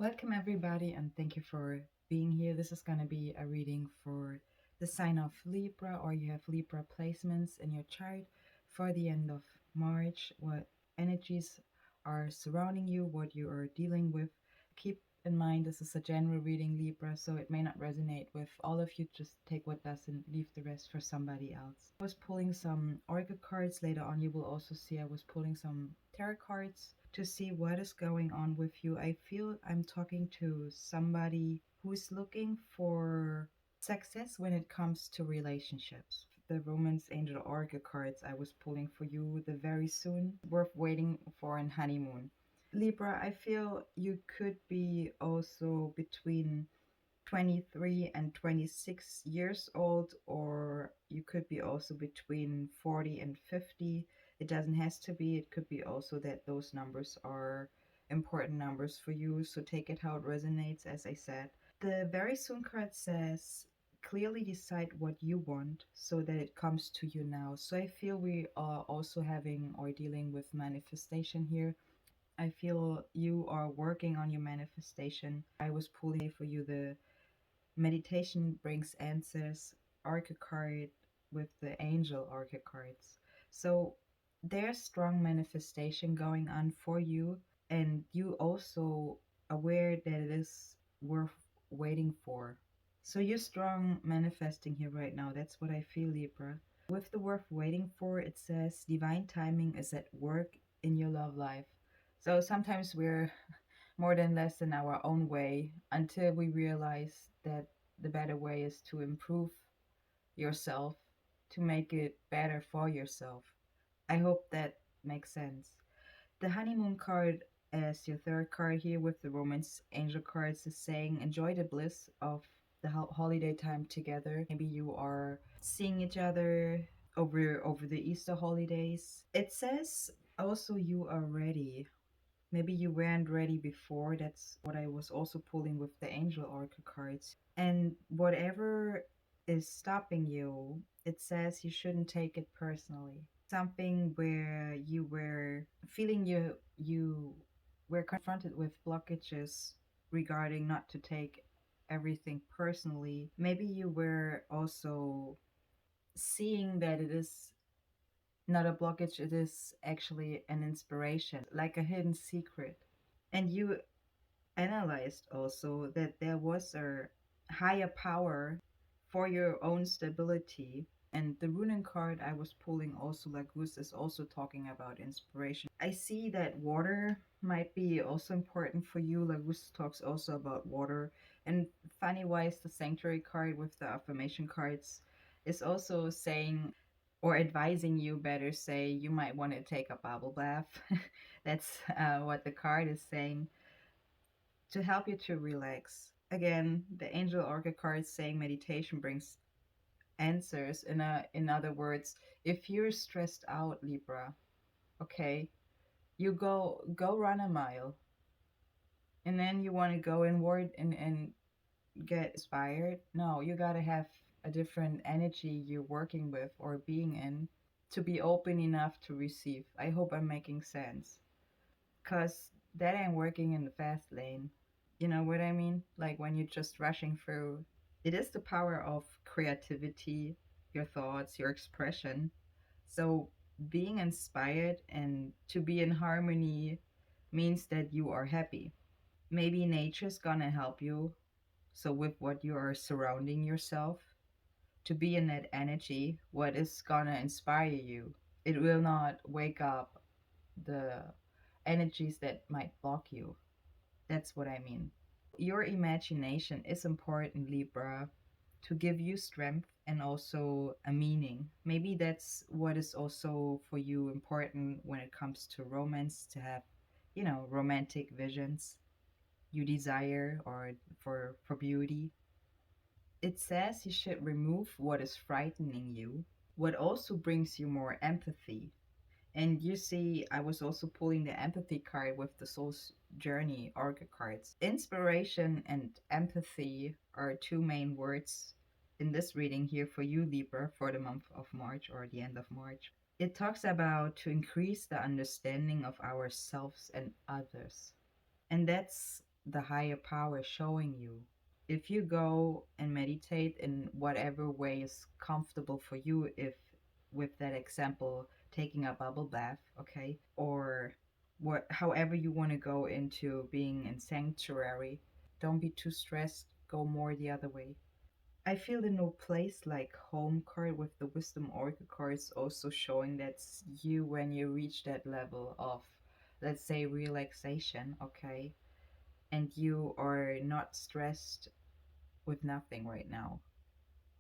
Welcome, everybody, and thank you for being here. This is going to be a reading for the sign of Libra, or you have Libra placements in your chart for the end of March, what energies are surrounding you, what you are dealing with. Keep in mind, this is a general reading, Libra, so it may not resonate with all of you. Just take what does and leave the rest for somebody else. I was pulling some oracle cards. Later on, you will also see I was pulling some tarot cards to see what is going on with you. I feel I'm talking to somebody who's looking for success when it comes to relationships. The Romance Angel Oracle cards I was pulling for you, the very soon worth waiting for an honeymoon. Libra, I feel you could be also between 23 and 26 years old, or you could be also between 40 and 50. It doesn't has to be. It could be also that those numbers are important numbers for you, so take it how it resonates, as I said. The very soon card says clearly decide what you want so that it comes to you now. So I feel we are also having or dealing with manifestation here. I feel you are working on your manifestation. I was pulling for you the meditation brings answers oracle card with the angel oracle cards. So there's strong manifestation going on for you, and you also aware that it is worth waiting for. So you're strong manifesting here right now. That's what I feel, Libra. With the worth waiting for, it says divine timing is at work in your love life. So sometimes we're more than less in our own way until we realize that the better way is to improve yourself, to make it better for yourself. I hope that makes sense. The honeymoon card as your third card here with the romance angel cards is saying enjoy the bliss of the holiday time together. Maybe you are seeing each other over the Easter holidays. It says also you are ready. Maybe you weren't ready before. That's what I was also pulling with the angel oracle cards. And whatever is stopping you, it says you shouldn't take it personally. Something where you were feeling you were confronted with blockages regarding not to take everything personally. Maybe you were also seeing that it is not a blockage, it is actually an inspiration, like a hidden secret. And you analyzed also that there was a higher power for your own stability. And the Runen card I was pulling also, Lagus, is also talking about inspiration. I see that water might be also important for you. Lagus talks also about water. And funny wise, the Sanctuary card with the affirmation cards is also saying or advising you, better say, you might want to take a bubble bath. That's what the card is saying, to help you to relax. Again, the angel oracle card is saying meditation brings answers. In other words, if you're stressed out, Libra, okay, you go run a mile, and then you want to go inward and get inspired. No, you gotta have a different energy you're working with or being in to be open enough to receive. I hope I'm making sense. Cause that ain't working in the fast lane. You know what I mean? Like when you're just rushing through. It is the power of creativity, your thoughts, your expression. So being inspired and to be in harmony means that you are happy. Maybe nature's gonna help you. So with what you are surrounding yourself, to be in that energy, what is gonna inspire you. It will not wake up the energies that might block you. That's what I mean. Your imagination is important, Libra, to give you strength and also a meaning. Maybe that's what is also for you important when it comes to romance, to have, romantic visions you desire, or for beauty. It says you should remove what is frightening you, what also brings you more empathy. And you see, I was also pulling the empathy card with the soul's journey oracle cards. Inspiration and empathy are two main words in this reading here for you, Libra, for the month of March or the end of March. It talks about to increase the understanding of ourselves and others. And that's the higher power showing you. If you go and meditate in whatever way is comfortable for you, if with that example, taking a bubble bath, okay, or what, however you want to go into being in sanctuary, don't be too stressed, go more the other way. I feel the no place like home card with the wisdom oracle cards also showing that's you when you reach that level of, let's say, relaxation, okay, and you are not stressed with nothing right now.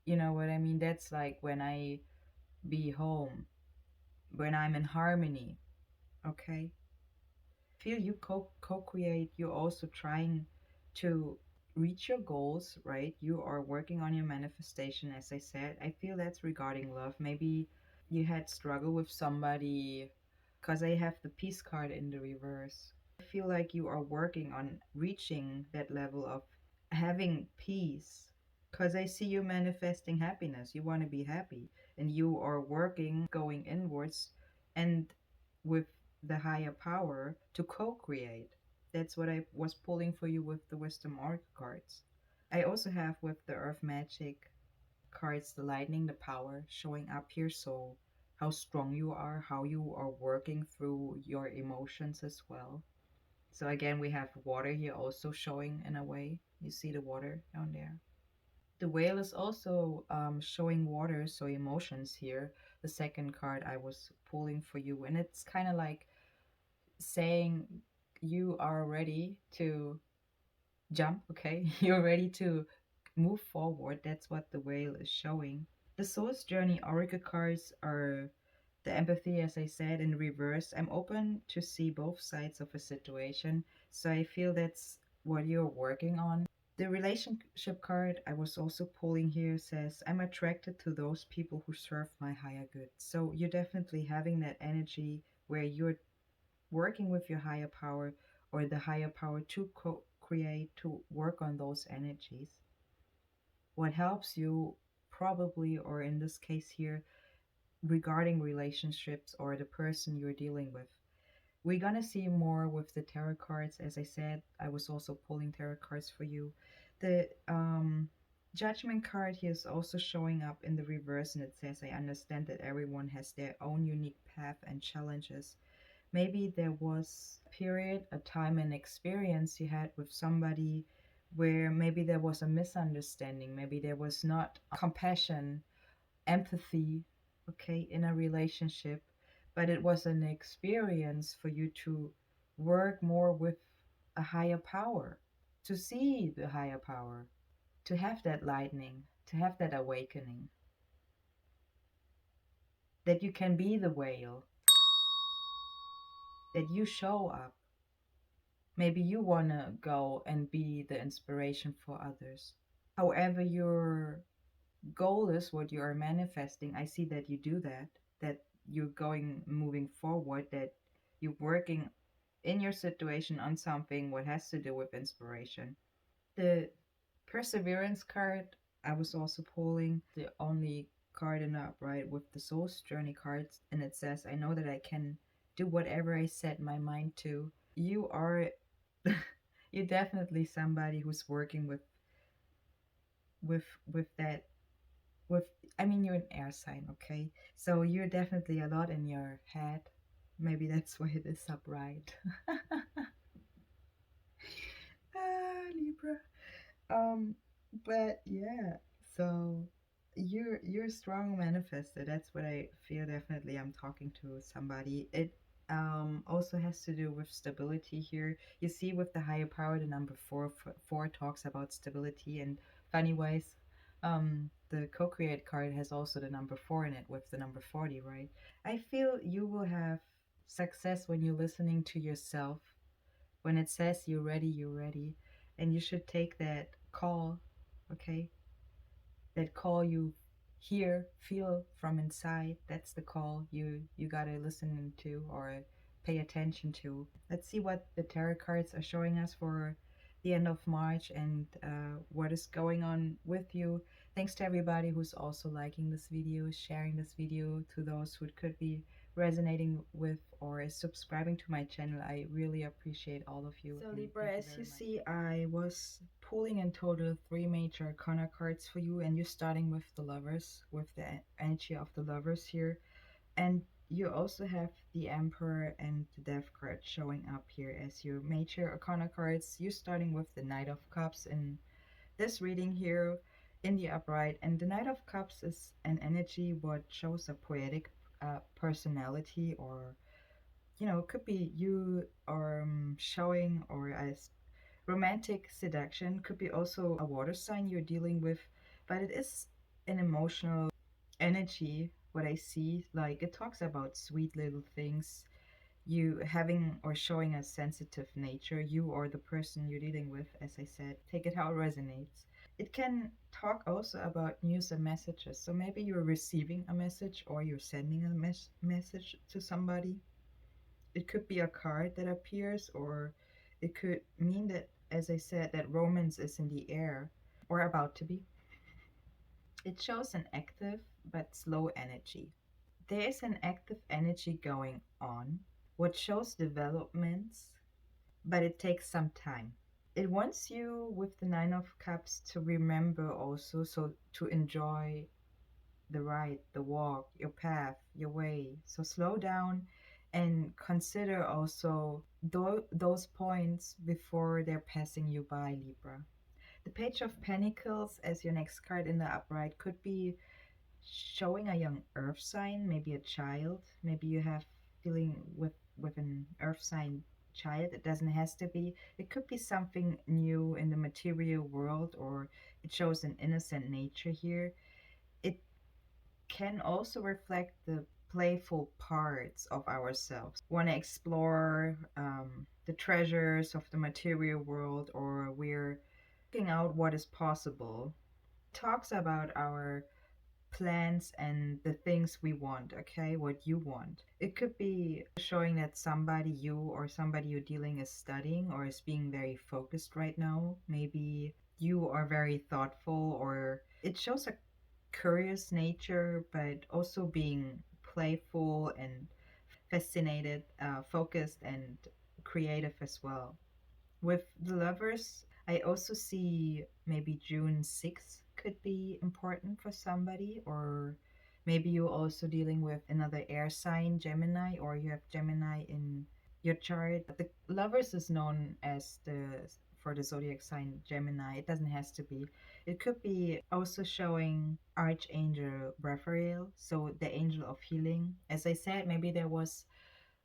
You know what I mean? That's like when I be home, when I'm in harmony, okay? Feel you co-create, you're also trying to reach your goals, right? You are working on your manifestation, as I said. I feel that's regarding love. Maybe you had struggle with somebody, because I have the peace card in the reverse. I feel like you are working on reaching that level of having peace, because I see you manifesting happiness. You want to be happy, and you are working, going inwards, and with the higher power to co-create. That's what I was pulling for you with the wisdom oracle cards. I also have with the earth magic cards the lightning, the power showing up here. So how strong you are, how you are working through your emotions as well. So again, we have water here also showing in a way. You see the water down there. The whale is also showing water, so emotions here. The second card I was pulling for you, and it's kind of like saying you are ready to jump, okay? You're ready to move forward. That's what the whale is showing. The soul's journey oracle cards are the empathy, as I said, in reverse. I'm open to see both sides of a situation, so I feel that's what you're working on. The relationship card I was also pulling here says, I'm attracted to those people who serve my higher good. So you're definitely having that energy where you're working with your higher power or the higher power to create, to work on those energies. What helps you, probably, or in this case here, regarding relationships or the person you're dealing with. We're gonna see more with the tarot cards. As I said, I was also pulling tarot cards for you. The judgment card here is also showing up in the reverse, and it says, I understand that everyone has their own unique path and challenges. Maybe there was a period, a time, an experience you had with somebody where maybe there was a misunderstanding, maybe there was not compassion, empathy, okay, in a relationship, but it was an experience for you to work more with a higher power, to see the higher power, to have that lightning, to have that awakening, that you can be the whale, that you show up. Maybe you want to go and be the inspiration for others. However, your goal is what you are manifesting. I see that you do that, that you're going, moving forward, that you're working in your situation on something what has to do with inspiration. The perseverance card, I was also pulling the only card in the upright with the soul's journey cards, and it says, I know that I can do whatever I set my mind to. You are you're definitely somebody who's working with with that with I mean, you're an air sign, okay? So you're definitely a lot in your head. Maybe that's why it is upright. Libra. Um, but yeah, so you're a strong manifester. That's what I feel. Definitely, I'm talking to somebody. It also has to do with stability here. You see, with the higher power, the number four talks about stability, and funny ways, the co-create card has also the number four in it with the number 40, right? I feel you will have success when you're listening to yourself. When it says you're ready, and you should take that call, okay? That call you hear, feel from inside. That's the call you gotta listen to or pay attention to. Let's see what the tarot cards are showing us for the end of March and what is going on with you. Thanks to everybody who's also liking this video, sharing this video to those who it could be resonating with or is subscribing to my channel. I really appreciate all of you. So Libra, as you see, I was pulling in total three major arcana cards for you, and you're starting with the lovers, with the energy of the lovers here. And you also have the Emperor and the Death card showing up here as your major arcana cards. You're starting with the Knight of Cups in this reading here in the upright. And the Knight of Cups is an energy what shows a poetic personality, or it could be you showing, or as romantic seduction, could be also a water sign you're dealing with, but it is an emotional energy. What I see, like, it talks about sweet little things, you having or showing a sensitive nature, you or the person you're dealing with. As I said, take it how it resonates. It can talk also about news and messages, so maybe you're receiving a message or you're sending a message to somebody. It could be a card that appears, or it could mean that, as I said, that romance is in the air or about to be. It shows an active but slow energy. There is an active energy going on, what shows developments, but it takes some time. It wants you, with the Nine of Cups, to remember also, so to enjoy the ride, the walk, your path, your way. So slow down and consider also those points before they're passing you by, Libra. The Page of Pentacles as your next card in the upright could be showing a young earth sign, maybe a child. Maybe you have feeling with an earth sign child. It doesn't has to be. It could be something new in the material world, or it shows an innocent nature here. It can also reflect the playful parts of ourselves. Want to explore the treasures of the material world, or we're looking out what is possible. Talks about our plans and the things we want, okay? What you want. It could be showing that somebody you or somebody you're dealing is studying or is being very focused right now. Maybe you are very thoughtful, or it shows a curious nature, but also being playful and fascinated, focused, and creative as well. With the lovers, I also see maybe June 6th could be important for somebody, or maybe you're also dealing with another air sign, Gemini, or you have Gemini in your chart. The lovers is known as the for the zodiac sign Gemini. It doesn't has to be. It could be also showing Archangel Raphael, so the angel of healing. As I said, maybe there was,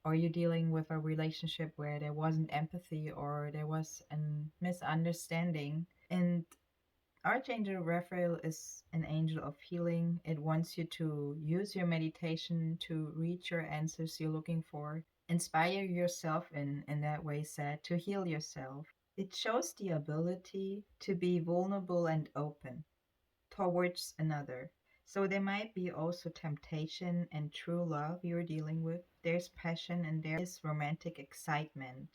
are you dealing with a relationship where there wasn't empathy or there was a misunderstanding? And Archangel Raphael is an angel of healing. It wants you to use your meditation to reach your answers you're looking for. Inspire yourself in that way, said, to heal yourself. It shows the ability to be vulnerable and open towards another. So there might be also temptation and true love you're dealing with. There's passion and there is romantic excitement.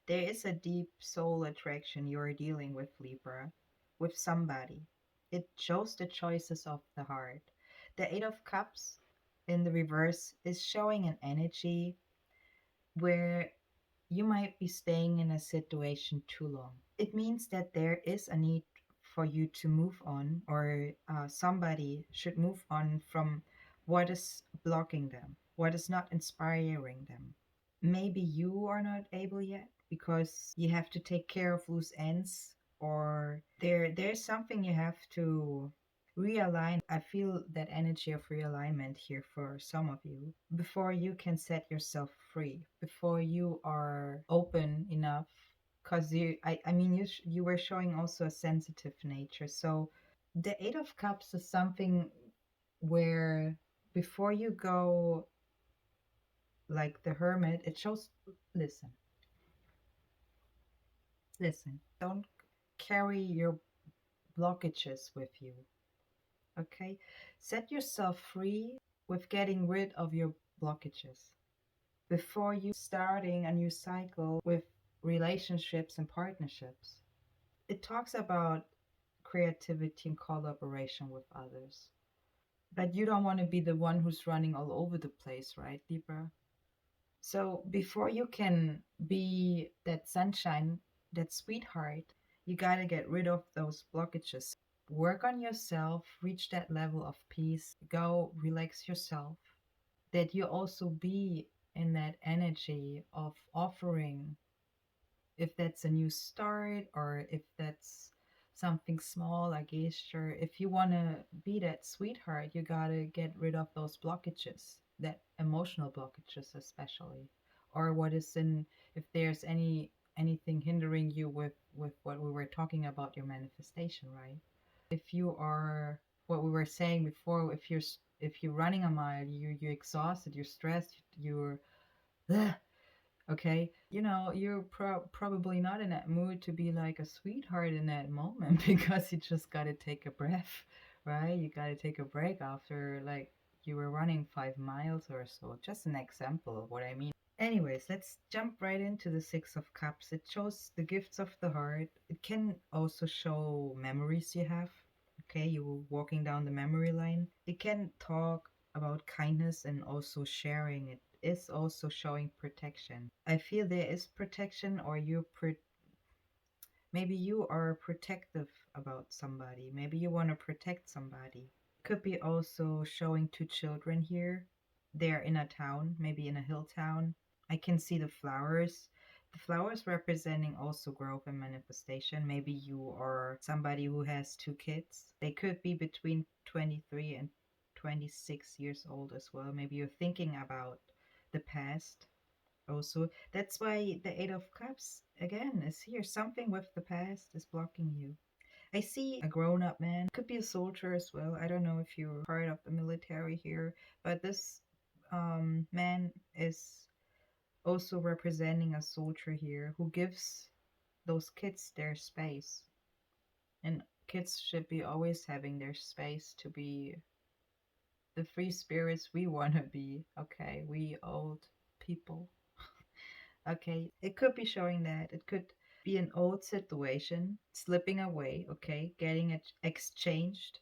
There is a deep soul attraction you're dealing with, Libra, with somebody. It shows the choices of the heart. The Eight of Cups in the reverse is showing an energy where you might be staying in a situation too long. It means that there is a need for you to move on, or somebody should move on from what is blocking them, what is not inspiring them. Maybe you are not able yet because you have to take care of loose ends, or there's something you have to realign. I feel that energy of realignment here for some of you before you can set yourself free, before you are open enough. Because I mean, you were showing also a sensitive nature. So the Eight of Cups is something where before you go like the Hermit, it shows, listen, listen, don't carry your blockages with you. Okay? Set yourself free with getting rid of your blockages before you starting a new cycle with relationships and partnerships. It talks about creativity and collaboration with others. But you don't want to be the one who's running all over the place, right, Libra? So before you can be that sunshine, that sweetheart, you got to get rid of those blockages. Work on yourself, reach that level of peace, go relax yourself, that you also be in that energy of offering, if that's a new start or if that's something small, a gesture. If you want to be that sweetheart, you got to get rid of those blockages, that emotional blockages especially, or what is in, if there's anything hindering you with what we were talking about, your manifestation, right? If you are, what we were saying before, if you're running a mile, you're exhausted, you're stressed, you're okay, you're probably not in that mood to be like a sweetheart in that moment because you just got to take a breath, right? You got to take a break after, like, you were running 5 miles or so. Just an example of what I mean. Anyways, let's jump right into the Six of Cups. It shows the gifts of the heart. It can also show memories you have. Okay, you walking down the memory line. It can talk about kindness and also sharing. It is also showing protection. I feel there is protection, or maybe you are protective about somebody. Maybe you want to protect somebody. Could be also showing two children here. They're in a town, maybe in a hill town. I can see the flowers. The flowers representing also growth and manifestation. Maybe you are somebody who has two kids. They could be between 23 and 26 years old as well. Maybe you're thinking about the past also. That's why the Eight of Cups again is here. Something with the past is blocking you. I see a grown up man, could be a soldier as well. I don't know if you're part of the military here, but this man is also representing a soldier here who gives those kids their space. And kids should be always having their space to be the free spirits we want to be. Okay, we old people. Okay, it could be showing that. It could be an old situation slipping away, okay, getting it exchanged.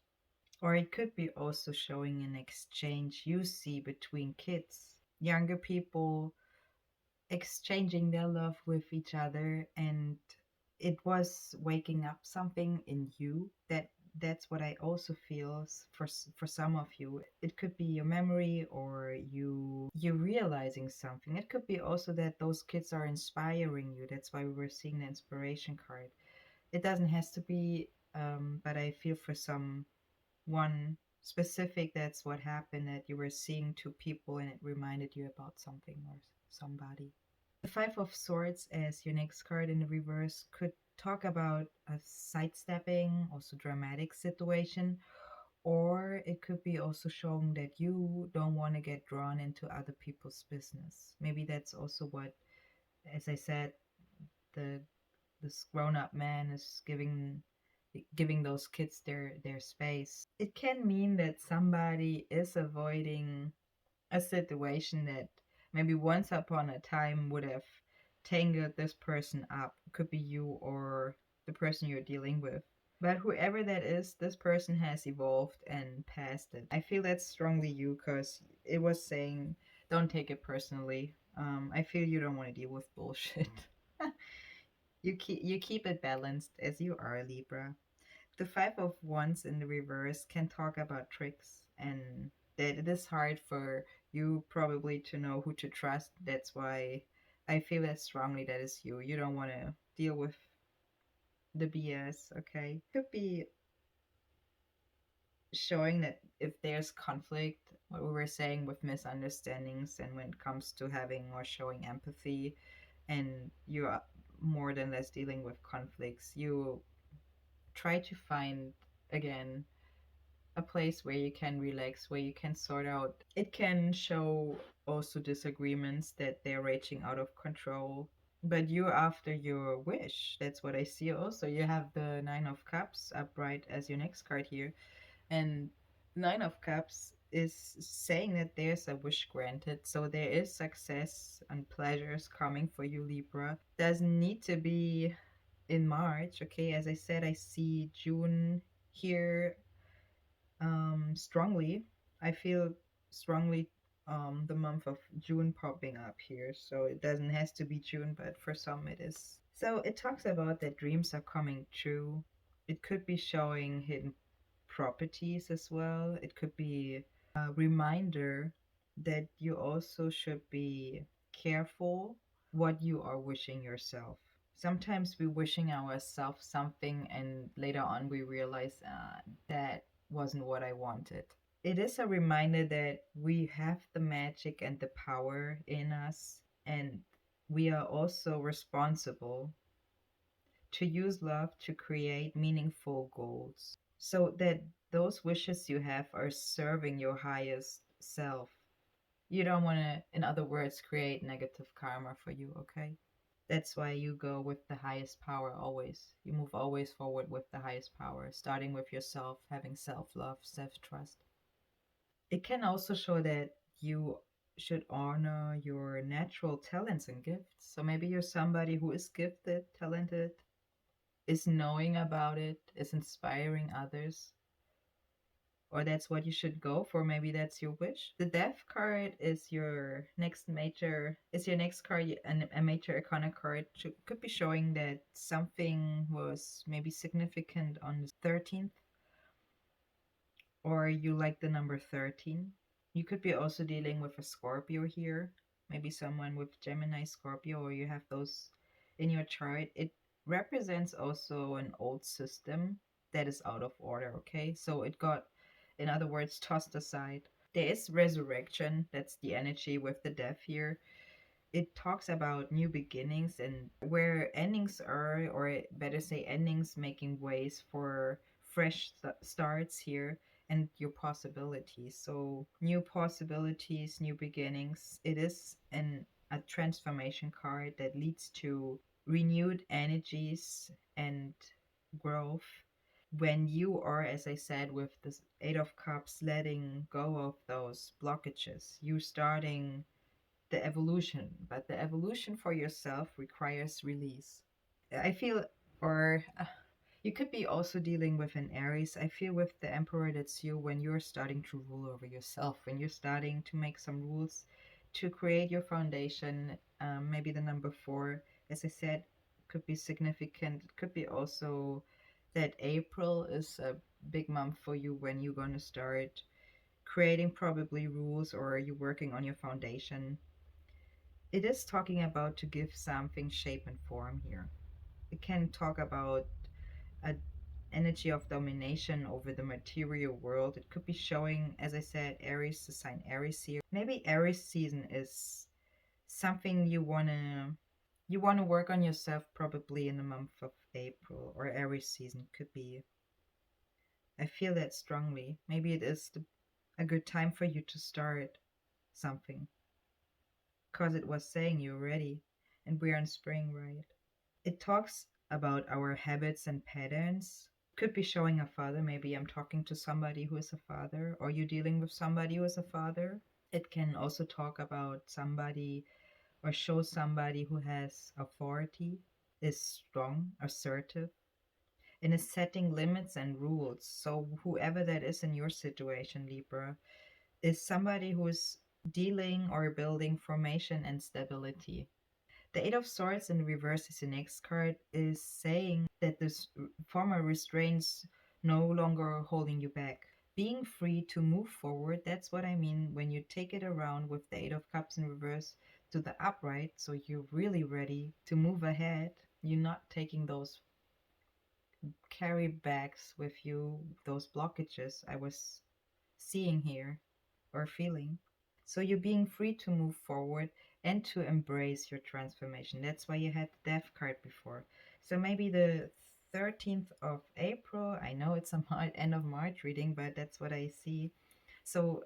Or it could be also showing an exchange you see between kids, younger people exchanging their love with each other, and it was waking up something in you. That's what I also feel for some of you. It could be your memory, or you realizing something. It could be also that those kids are inspiring you. That's why we were seeing the inspiration card. It doesn't has to be, but I feel for some one specific, that's what happened, that you were seeing two people and it reminded you about something or somebody. The Five of Swords as your next card in the reverse could talk about a sidestepping, also dramatic situation, or it could be also showing that you don't want to get drawn into other people's business. Maybe that's also what, as I said, the this grown-up man is giving those kids their space. It can mean that somebody is avoiding a situation that maybe once upon a time would have tangled this person up. Could be you or the person you're dealing with. But whoever that is, this person has evolved and passed it. I feel that's strongly you, because it was saying don't take it personally. I feel you don't want to deal with bullshit. You keep it balanced as you are, Libra. The Five of Wands in the reverse can talk about tricks, and that it is hard for you probably to know who to trust. That's why I feel that strongly that is you. You don't want to deal with the BS, okay? Could be showing that if there's conflict, what we were saying with misunderstandings, and when it comes to having or showing empathy, and you're more than less dealing with conflicts, you try to find, again, a place where you can relax, where you can sort out. It can show also disagreements that they're reaching out of control, but you're after your wish. That's what I see also. You have the Nine of Cups upright as your next card here, and Nine of Cups is saying that there's a wish granted, so there is success and pleasures coming for you, Libra. Doesn't need to be in March, okay? As I said, I see June here strongly. I feel strongly the month of June popping up here. So it doesn't has to be June, but for some it is. So it talks about that dreams are coming true. It could be showing hidden properties as well. It could be a reminder that you also should be careful what you are wishing yourself. Sometimes we're wishing ourselves something, and later on we realize that wasn't what I wanted. It is a reminder that we have the magic and the power in us, and we are also responsible to use love to create meaningful goals so that those wishes you have are serving your highest self. You don't want to, in other words, create negative karma for you, okay? That's why you go with the highest power always. You move always forward with the highest power, starting with yourself, having self love, self trust. It can also show that you should honor your natural talents and gifts. So maybe you're somebody who is gifted, talented, is knowing about it, is inspiring others, or that's what you should go for. Maybe that's your wish. The Death card is your next card, and a major arcana card could be showing that something was maybe significant on the 13th, or you like the number 13. You could be also dealing with a Scorpio here, maybe someone with Gemini, Scorpio, or you have those in your chart. It represents also an old system that is out of order, okay? So it got, in other words, tossed aside. There is resurrection, that's the energy with the death here. It talks about new beginnings and where endings are, or better say, endings making ways for fresh starts here and your possibilities. So, new possibilities, new beginnings. It is a transformation card that leads to renewed energies and growth. When you are, as I said, with the Eight of Cups, letting go of those blockages, you starting the evolution, but the evolution for yourself requires release. I feel, or you could be also dealing with an Aries. I feel with the Emperor, that's you when you're starting to rule over yourself, when you're starting to make some rules to create your foundation. Maybe the number four, as I said, could be significant. It could be also that April is a big month for you when you're going to start creating probably rules, or you're working on your foundation. It is talking about to give something shape and form here. It can talk about an energy of domination over the material world. It could be showing, as I said, Aries, the sign Aries here. Maybe Aries season is something you wanna work on yourself probably in the month of April, or Aries season could be. I feel that strongly. Maybe it is a good time for you to start something, because it was saying you're ready, and we're in spring, right? It talks about our habits and patterns. Could be showing a father. Maybe I'm talking to somebody who is a father, or you're dealing with somebody who is a father. It can also talk about somebody, or show somebody who has authority, is strong, assertive, and is setting limits and rules. So, whoever that is in your situation, Libra, is somebody who is dealing or building formation and stability. The Eight of Swords in reverse is the next card, is saying that this former restraints no longer holding you back. Being free to move forward, that's what I mean when you take it around with the Eight of Cups in reverse to the upright. So you're really ready to move ahead. You're not taking those carry bags with you, those blockages I was seeing here or feeling. So you're being free to move forward and to embrace your transformation. That's why you had the death card before. So maybe the 13th of April, I know it's a end of March reading, but that's what I see. So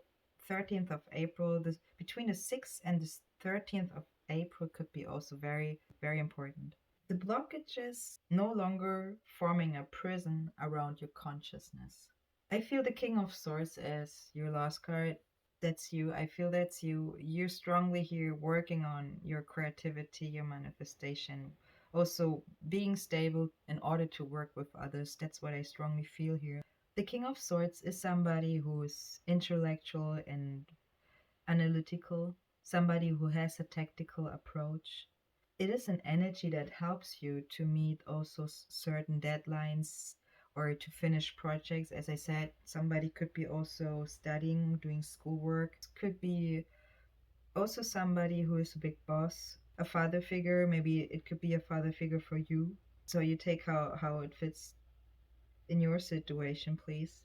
13th of April, between the 6th and the 13th of April could be also very, very important. The blockages no longer forming a prison around your consciousness. I feel the King of Swords as your last card. That's you. I feel that's you. You're strongly here working on your creativity, your manifestation. Also, being stable in order to work with others. That's what I strongly feel here. The King of Swords is somebody who's intellectual and analytical, somebody who has a tactical approach. It is an energy that helps you to meet also certain deadlines or to finish projects. As I said, somebody could be also studying, doing schoolwork, could be also somebody who is a big boss, a father figure. Maybe it could be a father figure for you. So you take how it fits in your situation, please.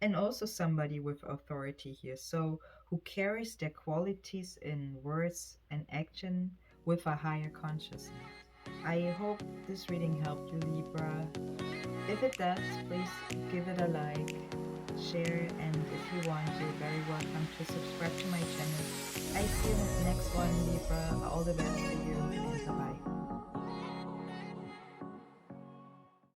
And also somebody with authority here, so who carries their qualities in words and action with a higher consciousness. I hope this reading helped you, Libra. If it does, please give it a like, share, and if you want, you're very welcome to subscribe to my channel. I see you in the next one, Libra. All the best to you, and bye bye.